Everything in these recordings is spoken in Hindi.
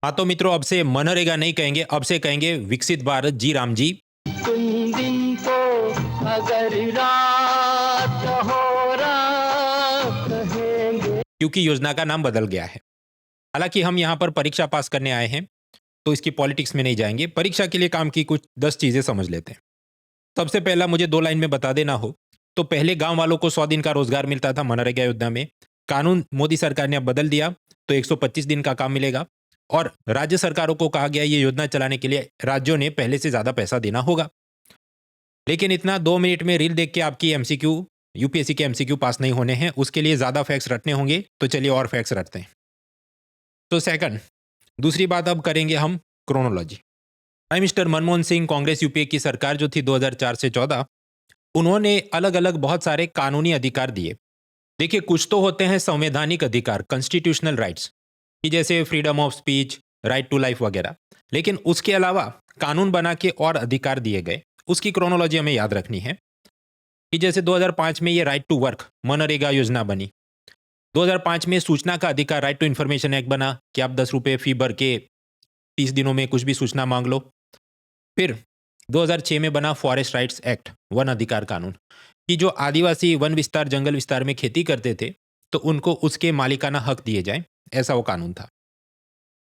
हाँ तो मित्रों, अब से मनरेगा नहीं कहेंगे, अब से कहेंगे विकसित भारत जी राम जी। कुछ दिन तो अगर रात हो रात कहेंगे। क्योंकि योजना का नाम बदल गया है। हालांकि हम यहाँ पर परीक्षा पास करने आए हैं, तो इसकी पॉलिटिक्स में नहीं जाएंगे। परीक्षा के लिए काम की कुछ 10 चीजें समझ लेते हैं। सबसे पहला, मुझे 2 लाइन में बता देना हो तो पहले गांव वालों को 100 दिन का रोजगार मिलता था मनरेगा योजना में। कानून मोदी सरकार ने अब बदल दिया, तो 125 दिन का काम मिलेगा। और राज्य सरकारों को कहा गया ये योजना चलाने के लिए राज्यों ने पहले से ज्यादा पैसा देना होगा। लेकिन इतना 2 मिनट में रील देख के आपकी एमसीक्यू, यूपीएससी के एमसीक्यू पास नहीं होने हैं। उसके लिए ज्यादा फैक्ट्स रटने होंगे, तो चलिए और फैक्ट्स रटते हैं। तो सेकंड, दूसरी बात अब करेंगे हम chronology. Prime minister Manmohan Singh, Congress UPA की सरकार जो थी 2004 से 14, उन्होंने अलग अलग बहुत सारे कानूनी अधिकार दिए। देखिए, कुछ तो होते हैं संवैधानिक अधिकार, कॉन्स्टिट्यूशनल राइट्स, कि जैसे freedom of speech, right to life वगैरह। लेकिन उसके अलावा कानून बना के और अधिकार दिए गए। उसकी क्रोनोलॉजी हमें याद रखनी है कि जैसे 2005 में ये राइट टू वर्क मनरेगा योजना बनी। 2005 में सूचना का अधिकार, राइट टू इन्फॉर्मेशन एक्ट बना कि आप 10 रुपये फी भर के 30 दिनों में कुछ भी सूचना मांग लो। फिर 2006 में बना फॉरेस्ट राइट्स एक्ट, वन अधिकार कानून, कि जो आदिवासी वन विस्तार, जंगल विस्तार में खेती करते थे, तो उनको उसके मालिकाना हक दिए जाएं, ऐसा वो कानून था।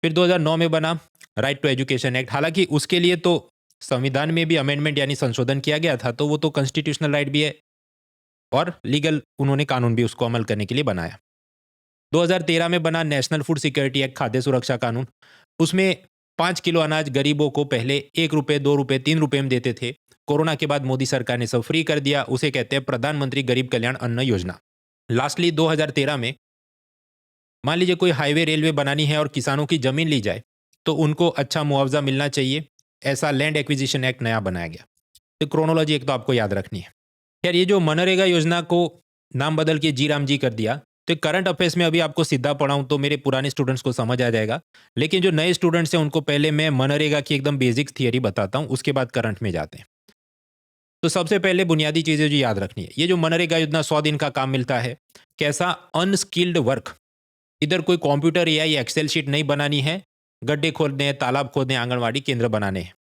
फिर 2009 में बना राइट टू एजुकेशन एक्ट। हालांकि उसके लिए तो संविधान में भी अमेंडमेंट यानी संशोधन किया गया था, तो वो तो कॉन्स्टिट्यूशनल राइट भी है और लीगल उन्होंने कानून भी उसको अमल करने के लिए बनाया। 2013 में बना नेशनल फूड सिक्योरिटी एक्ट, खाद्य सुरक्षा कानून। उसमें 5 किलो अनाज गरीबों को पहले 1 रुपये, 2 रुपये, 3 रुपये में देते थे। कोरोना के बाद मोदी सरकार ने सब फ्री कर दिया। उसे कहते हैं प्रधानमंत्री गरीब कल्याण अन्न योजना। लास्टली 2013 में मान लीजिए कोई हाईवे, रेलवे बनानी है और किसानों की जमीन ली जाए, तो उनको अच्छा मुआवजा मिलना चाहिए। ऐसा लैंड एक्विजिशन एक्ट नया बनाया गया। तो क्रोनोलॉजी एक तो आपको याद रखनी है। यार, ये जो मनरेगा योजना को नाम बदल के जी राम जी कर दिया, तो करंट अफेयर्स में अभी आपको सीधा पढ़ाऊं तो मेरे पुराने स्टूडेंट्स को समझ आ जाएगा। लेकिन जो नए स्टूडेंट्स हैं उनको पहले मैं मनरेगा की एकदम बेसिक थियरी बताता हूं, उसके बाद करंट में जाते हैं। तो सबसे पहले बुनियादी चीजें जो याद रखनी है, ये जो मनरेगा योजना 100 दिन का काम मिलता है, कैसा अनस्किल्ड वर्क। इधर कोई कंप्यूटर या एक्सेल शीट नहीं बनानी है, गड्ढे खोदने हैं, तालाब खोदने, आंगनवाड़ी केंद्र बनाने हैं।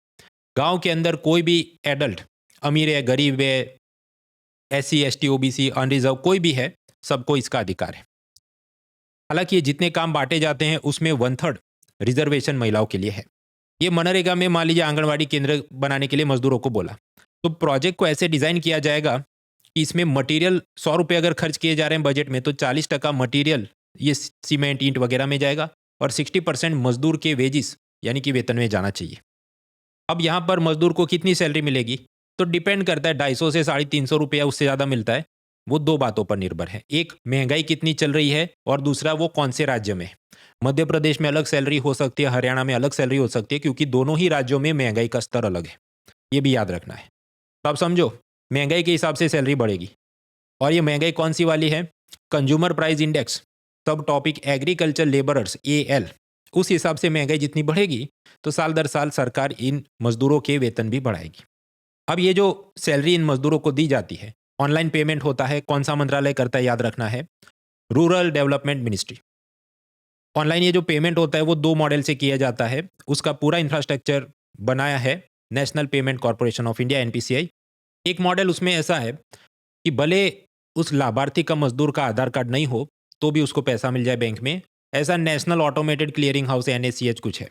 गांव के अंदर कोई भी एडल्ट, अमीर है, गरीब है, एससी, एसटी, ओबीसी, अनरिजर्व, कोई भी है, सबको इसका अधिकार है। हालांकि ये जितने काम बांटे जाते हैं उसमें 1/3 रिजर्वेशन महिलाओं के लिए है। ये मनरेगा में मान लीजिए आंगनवाड़ी केंद्र बनाने के लिए मजदूरों को बोला, तो प्रोजेक्ट को ऐसे डिजाइन किया जाएगा कि इसमें मटेरियल 100 रुपये अगर खर्च किए जा रहे हैं बजट में, तो 40% मटेरियल, ये सीमेंट, ईंट वगैरह में जाएगा और 60% मजदूर के वेजिस यानी कि वेतन में जाना चाहिए। अब यहाँ पर मजदूर को कितनी सैलरी मिलेगी, तो डिपेंड करता है, 250 से 350 रुपया, उससे ज़्यादा मिलता है। वो 2 बातों पर निर्भर है। एक, महंगाई कितनी चल रही है, और दूसरा वो कौन से राज्य में है। मध्य प्रदेश में अलग सैलरी हो सकती है, हरियाणा में अलग सैलरी हो सकती है, क्योंकि दोनों ही राज्यों में महंगाई का स्तर अलग है। ये भी याद रखना है। तो आप समझो, महंगाई के हिसाब से सैलरी बढ़ेगी। और ये महंगाई कौन सी वाली है, कंज्यूमर प्राइस इंडेक्स, सब टॉपिक एग्रीकल्चर लेबरर्स, AL, उस हिसाब से महंगाई जितनी बढ़ेगी, तो साल दर साल सरकार इन मजदूरों के वेतन भी बढ़ाएगी। अब ये जो सैलरी इन मजदूरों को दी जाती है, ऑनलाइन पेमेंट होता है, कौन सा मंत्रालय करता है, याद रखना है, रूरल डेवलपमेंट मिनिस्ट्री। ऑनलाइन ये जो पेमेंट होता है वो 2 मॉडल से किया जाता है। उसका पूरा इंफ्रास्ट्रक्चर बनाया है national payment corporation of India, NPCI। एक मॉडल उसमें ऐसा है कि भले उस लाभार्थी का, मजदूर का आधार कार्ड नहीं हो, तो भी उसको पैसा मिल जाए बैंक में। ऐसा national automated clearing house, NACH कुछ है।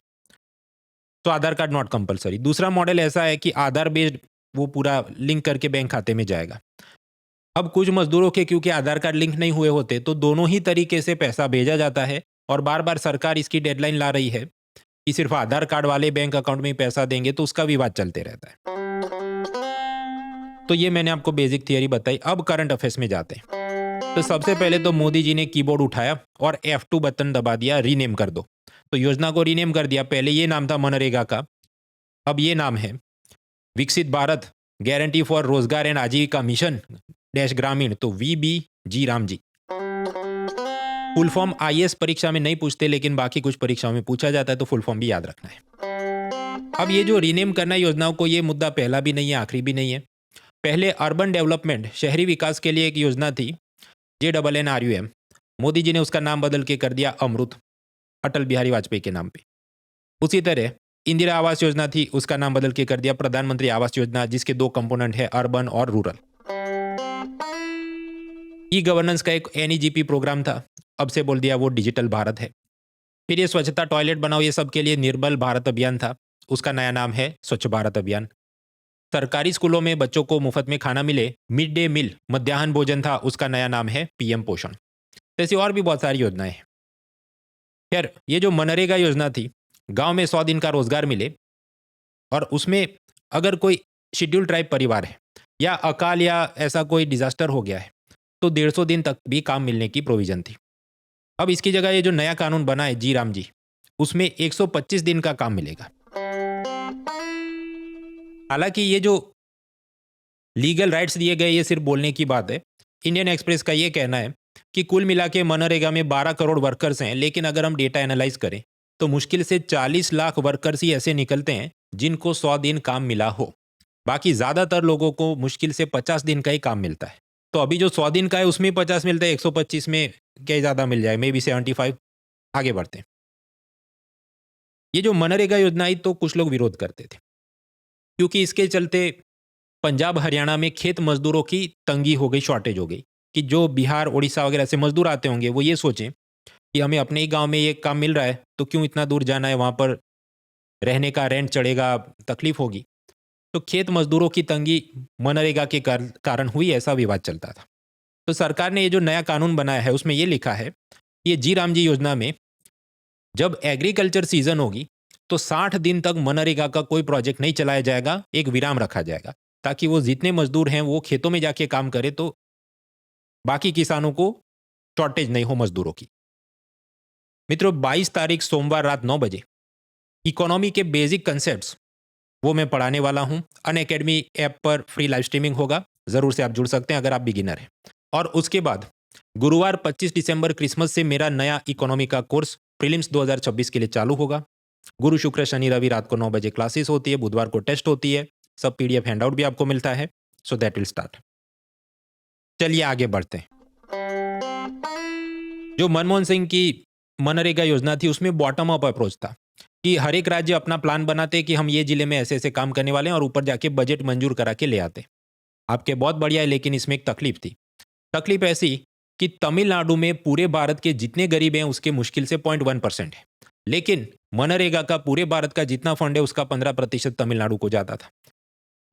तो आधार कार्ड नॉट कंपलसरी। दूसरा मॉडल ऐसा है कि आधार बेस्ड वो पूरा लिंक करके बैंक खाते में जाएगा। अब कुछ मजदूरों के क्योंकि आधार कार्ड लिंक नहीं हुए होते, तो दोनों ही तरीके से पैसा भेजा जाता है। और बार बार सरकार इसकी डेडलाइन ला रही है कि सिर्फ आधार कार्ड वाले बैंक अकाउंट में ही पैसा देंगे, तो उसका विवाद चलते रहता है। तो ये मैंने आपको बेसिक थियरी बताई। अब करंट अफेयर्स में जाते हैं। तो सबसे पहले तो मोदी जी ने कीबोर्ड उठाया और F2 बटन दबा दिया, रीनेम कर दो। तो योजना को रीनेम कर दिया। पहले ये नाम था मनरेगा का, अब ये नाम है विकसित भारत गारंटी फॉर रोजगार एंड आजीविका मिशन डैश ग्रामीण, तो VBG Ram ji. Full form IAS परीक्षा में नहीं पूछते, लेकिन बाकी कुछ परीक्षाओं में पूछा जाता है, तो फुल फॉर्म भी याद रखना है। अब ये जो रीनेम करना योजनाओं को, ये मुद्दा पहला भी नहीं है, आखिरी भी नहीं है। पहले अर्बन डेवलपमेंट, शहरी विकास के लिए एक योजना थी, JNNRUM। मोदी जी ने उसका नाम बदल के कर दिया अमृत, अटल बिहारी वाजपेयी के नाम पे। उसी तरह इंदिरा आवास योजना थी, उसका नाम बदल के कर दिया प्रधानमंत्री आवास योजना, जिसके दो कंपोनेंट है, अर्बन और रूरल। ई गवर्नेंस का एक एनईजीपी प्रोग्राम था, अब से बोल दिया वो डिजिटल भारत है। फिर ये स्वच्छता टॉयलेट बनाओ, ये सब के लिए निर्मल भारत अभियान था, उसका नया नाम है स्वच्छ भारत अभियान। सरकारी स्कूलों में बच्चों को मुफ्त में खाना मिले, मिड डे मील मध्याह्न भोजन था, उसका नया नाम है पीएम पोषण। ऐसी और भी बहुत सारी योजनाएं हैं। खैर, ये जो मनरेगा योजना थी, गांव में 100 दिन का रोजगार मिले, और उसमें अगर कोई शेड्यूल ट्राइब परिवार है या अकाल या ऐसा कोई डिजास्टर हो गया है तो 150 दिन तक भी काम मिलने की प्रोविजन थी। अब इसकी जगह ये जो नया कानून बना है जी राम जी, उसमें 125 दिन का काम मिलेगा। हालांकि ये जो लीगल राइट्स दिए गए ये सिर्फ बोलने की बात है। इंडियन एक्सप्रेस का ये कहना है कि कुल मिला के मनरेगा में 12 करोड़ वर्कर्स हैं, लेकिन अगर हम डेटा एनालाइज करें तो मुश्किल से 40 लाख वर्कर्स ही ऐसे निकलते हैं जिनको 100 दिन काम मिला हो। बाकी ज़्यादातर लोगों को मुश्किल से 50 दिन का ही काम मिलता है। तो अभी जो 100 दिन का है उसमें 50 मिलता है, 125 में क्या ज़्यादा मिल जाए, मे बी 75। आगे बढ़ते हैं। ये जो मनरेगा योजना आई तो कुछ लोग विरोध करते थे, क्योंकि इसके चलते पंजाब हरियाणा में खेत मजदूरों की तंगी हो गई, शॉर्टेज हो गई, कि जो बिहार उड़ीसा वगैरह से मजदूर आते होंगे वो ये सोचें कि हमें अपने ही गांव में ये काम मिल रहा है तो क्यों इतना दूर जाना है, वहाँ पर रहने का रेंट चढ़ेगा, तकलीफ होगी। तो खेत मजदूरों की तंगी मनरेगा के कारण हुई, ऐसा विवाद चलता था। तो सरकार ने ये जो नया कानून बनाया है उसमें ये लिखा है, ये जी राम जी योजना में जब एग्रीकल्चर सीजन होगी तो 60 दिन तक मनरेगा का कोई प्रोजेक्ट नहीं चलाया जाएगा, एक विराम रखा जाएगा, ताकि वो जितने मजदूर हैं वो खेतों में जाके काम करें तो बाकी किसानों को शॉर्टेज नहीं हो मजदूरों की। मित्रों, 22 तारीख सोमवार रात 9 बजे इकोनॉमी के बेसिक कंसेप्ट्स वो मैं पढ़ाने वाला हूँ। अनअकैडमी ऐप पर फ्री लाइव स्ट्रीमिंग होगा, ज़रूर से आप जुड़ सकते हैं अगर आप बिगिनर हैं। और उसके बाद गुरुवार 25 दिसंबर क्रिसमस से मेरा नया इकोनॉमी का कोर्स प्रीलिम्स 2026 के लिए चालू होगा। गुरु शुक्र शनि रवि रात को 9 बजे क्लासेस होती है, बुधवार को टेस्ट होती है, सब पीडीएफ हैंडआउट भी आपको मिलता है। So that will start. चलिए आगे बढ़ते हैं। जो मनमोहन सिंह की मनरेगा योजना थी उसमें बॉटम अप अप्रोच था, कि हर एक राज्य अपना प्लान बनाते कि हम ये जिले में ऐसे ऐसे काम करने वाले हैं और ऊपर जाके बजट मंजूर करा के ले आते। आपके बहुत बढ़िया है, लेकिन इसमें एक तकलीफ थी। तकलीफ ऐसी कि तमिलनाडु में पूरे भारत के जितने गरीब हैं उसके मुश्किल से 0.1% है, लेकिन मनरेगा का पूरे भारत का जितना फंड है उसका 15% तमिलनाडु को जाता था।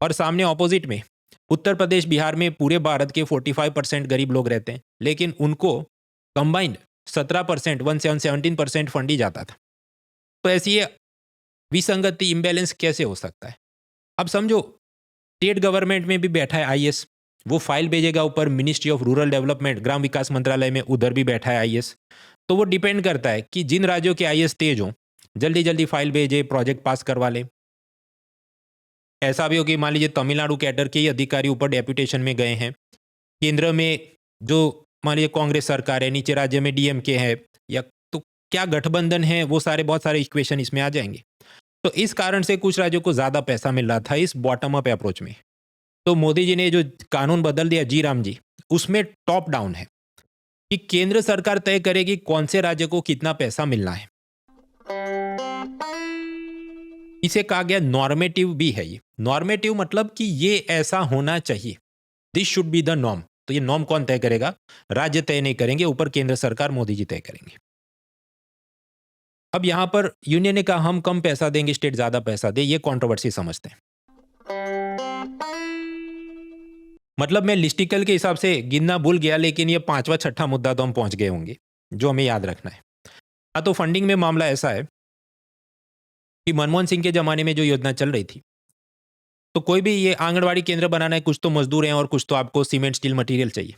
और सामने ऑपोजिट में उत्तर प्रदेश बिहार में पूरे भारत के 45% गरीब लोग रहते हैं, लेकिन उनको कंबाइंड 17% 17% फंड ही जाता था। तो ऐसी ये विसंगति, इम्बैलेंस कैसे हो सकता है? अब समझो स्टेट गवर्नमेंट में भी बैठा है आईएएस, वो फाइल भेजेगा ऊपर मिनिस्ट्री ऑफ रूरल डेवलपमेंट, ग्राम विकास मंत्रालय में, उधर भी बैठा है आईएएस। तो वो डिपेंड करता है कि जिन राज्यों के आईएएस तेज हों जल्दी जल्दी फाइल भेजे, प्रोजेक्ट पास करवा ले। ऐसा भी हो कि मान लीजिए तमिलनाडु कैडर के ही अधिकारी ऊपर डेप्यूटेशन में गए हैं, केंद्र में जो मान लीजिए कांग्रेस सरकार है, नीचे राज्य में डीएमके है, या तो क्या गठबंधन है, वो सारे बहुत सारे इक्वेशन इसमें आ जाएंगे। तो इस कारण से कुछ राज्यों को ज़्यादा पैसा मिल रहा था इस बॉटम अप अप्रोच में। तो मोदी जी ने जो कानून बदल दिया जी राम जी, उसमें टॉप डाउन है कि केंद्र सरकार तय करेगी कौन से राज्य को कितना पैसा मिलना है। इसे कहा गया नॉर्मेटिव भी है। ये नॉर्मेटिव मतलब कि ये ऐसा होना चाहिए, this should be the norm. तो ये नॉर्म कौन तय करेगा? राज्य तय नहीं करेंगे, ऊपर केंद्र सरकार मोदी जी तय करेंगे। अब यहां पर यूनियन ने कहा हम कम पैसा देंगे, स्टेट ज्यादा पैसा दे, ये कंट्रोवर्सी समझते हैं। मतलब मैं लिस्टिकल के हिसाब से गिनना भूल गया, लेकिन ये 5वां 6ठा मुद्दा तो हम पहुंच गए होंगे जो हमें याद रखना है। हाँ, तो फंडिंग में मामला ऐसा है कि मनमोहन सिंह के जमाने में जो योजना चल रही थी, तो कोई भी ये आंगनवाड़ी केंद्र बनाना है, कुछ तो मजदूर हैं और कुछ तो आपको सीमेंट स्टील मटेरियल चाहिए।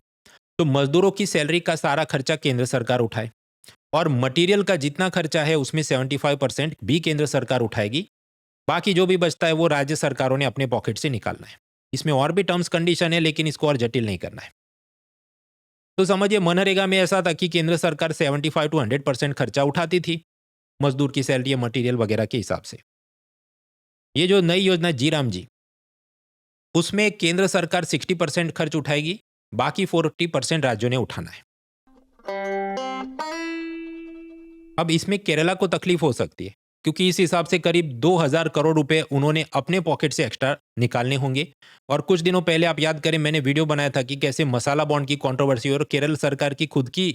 तो मजदूरों की सैलरी का सारा खर्चा केंद्र सरकार उठाए, और मटेरियल का जितना खर्चा है उसमें 75% भी केंद्र सरकार उठाएगी। बाकी जो भी बचता है वो राज्य सरकारों ने अपने पॉकेट से निकालना है। इसमें और भी टर्म्स कंडीशन है, लेकिन इसको और जटिल नहीं करना है। तो समझिए मनरेगा में ऐसा था कि केंद्र सरकार 75 to 100% खर्चा उठाती थी मजदूर की सैलरी, मटेरियल वगैरह के हिसाब से। ये जो नई योजना जी राम जी, उसमें केंद्र सरकार 60% खर्च उठाएगी, बाकी 40% राज्यों ने उठाना है। अब इसमें केरला को तकलीफ हो सकती है, क्योंकि इस हिसाब से करीब 2000 करोड़ रुपए उन्होंने अपने पॉकेट से एक्स्ट्रा निकालने होंगे। और कुछ दिनों पहले आप याद करें, मैंने वीडियो बनाया था कि कैसे मसाला बॉन्ड की कंट्रोवर्सी और केरल सरकार की खुद की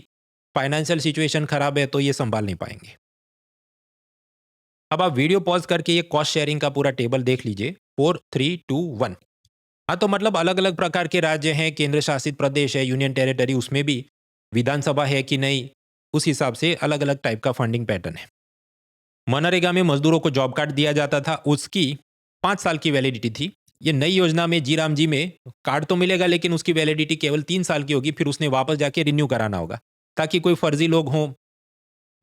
फाइनेंशियल सिचुएशन खराब है, तो ये संभाल नहीं पाएंगे। अब आप वीडियो पॉज करके ये कॉस्ट शेयरिंग का पूरा टेबल देख लीजिए। 4 3 2 1। हाँ, तो मतलब अलग अलग प्रकार के राज्य हैं, केंद्र शासित प्रदेश है, यूनियन टेरिटरी, उसमें भी विधानसभा है कि नहीं, उस हिसाब से अलग अलग टाइप का फंडिंग पैटर्न है। मनरेगा में मजदूरों को जॉब कार्ड दिया जाता था, उसकी 5 साल की वैलिडिटी थी। ये नई योजना में जी राम जी में कार्ड तो मिलेगा, लेकिन उसकी वैलिडिटी केवल 3 साल की होगी, फिर उसने वापस जाके रिन्यू कराना होगा, ताकि कोई फर्जी लोग हों,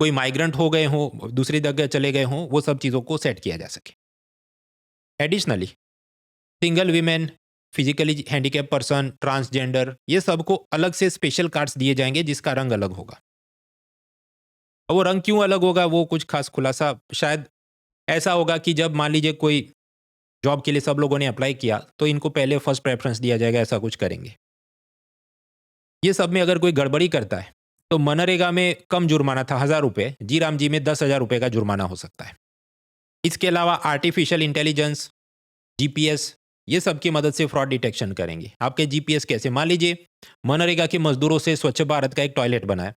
कोई माइग्रेंट हो गए हों, दूसरी जगह चले गए हों, वो सब चीज़ों को सेट किया जा सके। Additionally single women, physically handicap person, transgender, ये सबको अलग से स्पेशल कार्ड्स दिए जाएंगे जिसका रंग अलग होगा। और वो रंग क्यों अलग होगा, वो कुछ खास खुलासा शायद ऐसा होगा कि जब मान लीजिए कोई जॉब के लिए सब लोगों ने अप्लाई किया, तो इनको पहले फर्स्ट प्रेफरेंस दिया जाएगा, ऐसा कुछ करेंगे। ये सब में अगर कोई गड़बड़ी करता है तो मनरेगा में कम जुर्माना था 1000 रुपये, जी राम जी में 10,000 रुपये का जुर्माना हो सकता है। इसके अलावा आर्टिफिशियल इंटेलिजेंस, जीपीएस, ये सब की मदद से फ्रॉड डिटेक्शन करेंगे। आपके जीपीएस कैसे, मान लीजिए मनरेगा के मजदूरों से स्वच्छ भारत का एक टॉयलेट बनाया,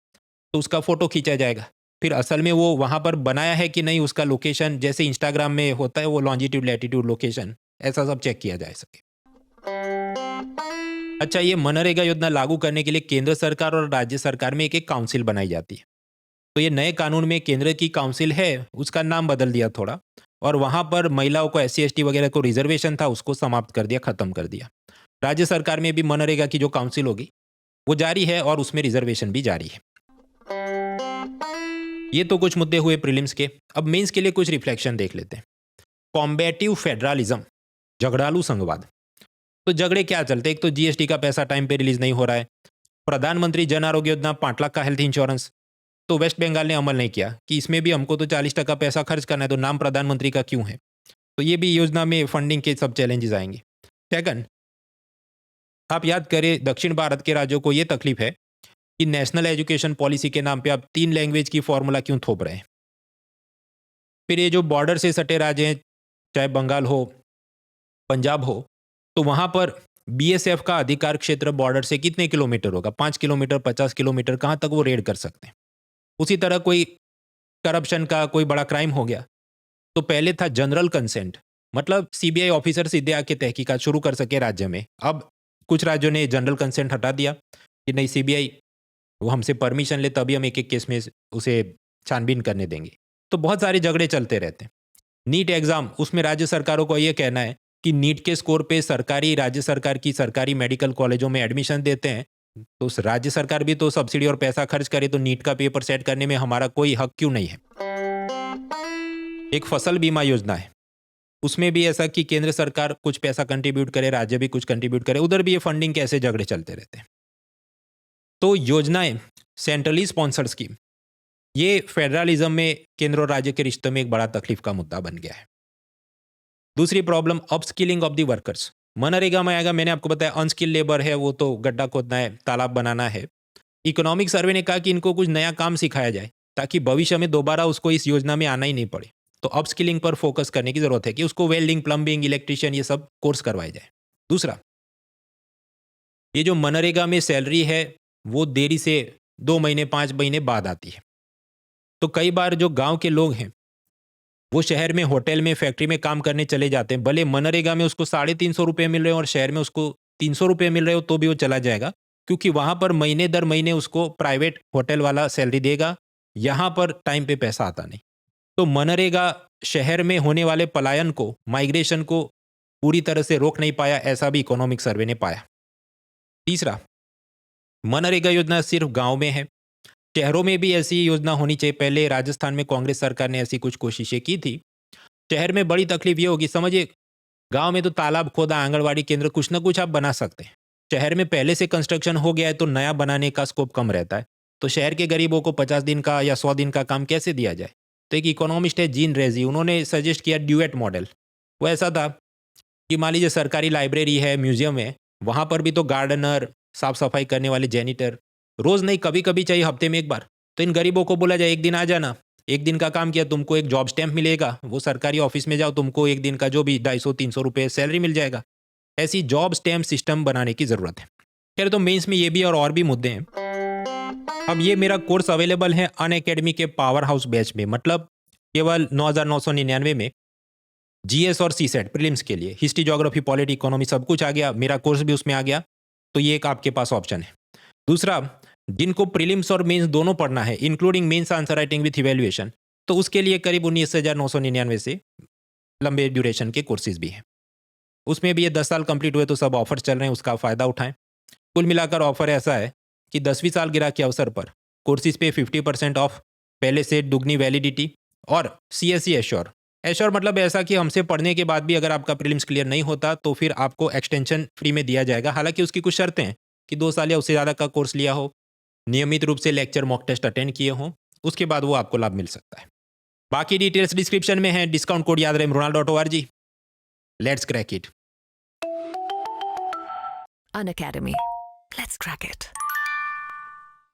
तो उसका फोटो खींचा जाएगा, फिर असल में वो वहां पर बनाया है कि नहीं, उसका लोकेशन जैसे इंस्टाग्राम में होता है वो लॉन्जिट्यूड लैटिट्यूड लोकेशन, ऐसा सब चेक किया जा सके। अच्छा, ये मनरेगा योजना लागू करने के लिए केंद्र सरकार और राज्य सरकार में एक एक काउंसिल बनाई जाती है। तो ये नए कानून में केंद्र की काउंसिल है, उसका नाम बदल दिया थोड़ा, और वहां पर महिलाओं को, एससी एसटी वगैरह को रिजर्वेशन था, उसको समाप्त कर दिया, खत्म कर दिया। राज्य सरकार में भी मनरेगा की जो काउंसिल होगी वो जारी है, और उसमें रिजर्वेशन भी जारी है। ये तो कुछ मुद्दे हुए प्रीलिम्स के। अब मेंस के लिए कुछ रिफ्लेक्शन देख लेते हैं। कॉम्बेटिव फेडरलिज्म, झगड़ालू संघवाद। तो झगड़े क्या चलते, एक तो जीएसटी का पैसा टाइम पे रिलीज नहीं हो रहा है, प्रधानमंत्री जन आरोग्य योजना 5 लाख का हेल्थ इंश्योरेंस, तो वेस्ट बंगाल ने अमल नहीं किया कि इसमें भी हमको तो 40% पैसा खर्च करना है, तो नाम प्रधानमंत्री का क्यों है। तो ये भी योजना में फंडिंग के सब चैलेंजेस आएंगे। सेकंड, आप याद करें दक्षिण भारत के राज्यों को ये तकलीफ है कि नेशनल एजुकेशन पॉलिसी के नाम पे आप 3 लैंग्वेज की फॉर्मूला क्यों थोप रहे हैं। फिर ये जो बॉर्डर से सटे राज्य हैं, चाहे बंगाल हो, पंजाब हो, तो वहां पर बीएसएफ का अधिकार क्षेत्र बॉर्डर से कितने किलोमीटर होगा, 5 किलोमीटर, 50 किलोमीटर, कहां तक वो रेड कर सकते हैं। उसी तरह कोई करप्शन का कोई बड़ा क्राइम हो गया, तो पहले था जनरल कंसेंट, मतलब सीबीआई ऑफिसर सीधे आके तहकीकात शुरू कर सके राज्य में। अब कुछ राज्यों ने जनरल कंसेंट हटा दिया कि नहीं, सीबीआई वो हमसे परमिशन ले तभी हम एक एक केस में उसे छानबीन करने देंगे। तो बहुत सारे झगड़े चलते रहते हैं। नीट एग्जाम, उसमें राज्य सरकारों को यह कहना है कि नीट के स्कोर पे सरकारी, राज्य सरकार की सरकारी मेडिकल कॉलेजों में एडमिशन देते हैं, तो उस राज्य सरकार भी तो सब्सिडी और पैसा खर्च करे, तो नीट का पेपर सेट करने में हमारा कोई हक क्यों नहीं है। एक फसल बीमा योजना है, उसमें भी ऐसा कि केंद्र सरकार कुछ पैसा कंट्रीब्यूट करे, राज्य भी कुछ कंट्रीब्यूट करे, उधर भी ये फंडिंग के ऐसे झगड़े चलते रहते हैं। तो योजनाएं, सेंट्रली स्पॉन्सर्ड स्कीम, ये फेडरलिज्म में केंद्र और राज्य के रिश्ते में एक बड़ा तकलीफ का मुद्दा बन गया है। दूसरी problem, upskilling of the workers. MNREGA में आएगा, मैंने आपको बताया अनस्किल लेबर है, वो तो गड्ढा खोदना है, तालाब बनाना है। इकोनॉमिक सर्वे ने कहा कि इनको कुछ नया काम सिखाया जाए ताकि भविष्य में दोबारा उसको इस योजना में आना ही नहीं पड़े। तो अपस्किलिंग पर फोकस करने की जरूरत है कि उसको वेल्डिंग, प्लम्बिंग, इलेक्ट्रिशियन, ये सब कोर्स करवाए जाए। दूसरा, ये जो मनरेगा में सैलरी है वो देरी से 2 महीने 5 महीने बाद आती है। तो कई बार जो गांव के लोग हैं वो शहर में होटल में, फैक्ट्री में काम करने चले जाते हैं, भले मनरेगा में उसको 350 रुपये मिल रहे हो और शहर में उसको 300 रुपये मिल रहे हो, तो भी वो चला जाएगा, क्योंकि वहां पर महीने दर महीने उसको प्राइवेट होटल वाला सैलरी देगा, यहाँ पर टाइम पे पैसा आता नहीं। तो मनरेगा शहर में होने वाले पलायन को, माइग्रेशन को पूरी तरह से रोक नहीं पाया, ऐसा भी इकोनॉमिक सर्वे ने पाया। तीसरा, मनरेगा योजना सिर्फ गांव में है, शहरों में भी ऐसी योजना होनी चाहिए। पहले राजस्थान में कांग्रेस सरकार ने ऐसी कुछ कोशिशें की थी। शहर में बड़ी तकलीफ ये होगी, समझिए गांव में तो तालाब खोदा, आंगनवाड़ी केंद्र, कुछ ना कुछ आप बना सकते हैं। शहर में पहले से कंस्ट्रक्शन हो गया है तो नया बनाने का स्कोप कम रहता है। तो शहर के गरीबों को 50 दिन का या 100 दिन का काम कैसे दिया जाए। तो एक इकोनॉमिस्ट है जीन रेजी, उन्होंने सजेस्ट किया ड्यूएट मॉडल। वो ऐसा था कि मान लीजिए सरकारी लाइब्रेरी है, म्यूजियम है, वहां पर भी तो गार्डनर, साफ सफाई करने वाले जेनिटर रोज नहीं, कभी कभी चाहिए, हफ्ते में एक बार। तो इन गरीबों को बोला जाए एक दिन आ जाना, एक दिन का काम किया तुमको एक जॉब स्टैम्प मिलेगा, वो सरकारी ऑफिस में जाओ तुमको एक दिन का जो भी 250-300 रुपये सैलरी मिल जाएगा। ऐसी जॉब स्टैम्प सिस्टम बनाने की ज़रूरत है। खैर तो मेंस में ये भी और भी मुद्दे हैं। अब ये मेरा कोर्स अवेलेबल है अनअकैडमी के पावर हाउस बैच में, मतलब केवल 9,999 में जीएस और सीसेट प्रीलिम्स के लिए हिस्ट्री, ज्योग्राफी, पॉलिटी, इकोनॉमी सब कुछ आ गया, मेरा कोर्स भी उसमें आ गया। तो ये एक आपके पास ऑप्शन है। दूसरा, जिनको प्रीलिम्स और मेंस दोनों पढ़ना है including mains answer writing with evaluation, तो उसके लिए करीब 19,999 से लंबे ड्यूरेशन के कोर्सेज भी हैं। उसमें भी ये 10 साल कंप्लीट हुए तो सब ऑफर चल रहे हैं, उसका फ़ायदा उठाएं। कुल मिलाकर ऑफर ऐसा है कि 10वीं सालगिरह के अवसर पर कोर्सेज पे 50% ऑफ, पहले से दुगनी वैलिडिटी और CSE एश्योर। एश्योर मतलब ऐसा कि हमसे पढ़ने के बाद भी अगर आपका प्रीलिम्स क्लियर नहीं होता तो फिर आपको एक्सटेंशन फ्री में दिया जाएगा। हालांकि उसकी कुछ शर्तें हैं कि 2 साल या उससे ज़्यादा का कोर्स लिया हो, नियमित रूप से लेक्चर मॉक टेस्ट अटेंड किए हों, उसके बाद वो आपको लाभ मिल सकता है। बाकी डिटेल्स डिस्क्रिप्शन में है, डिस्काउंट कोड याद रहे mrunal.org। Let's crack it. Unacademy. Let's crack it.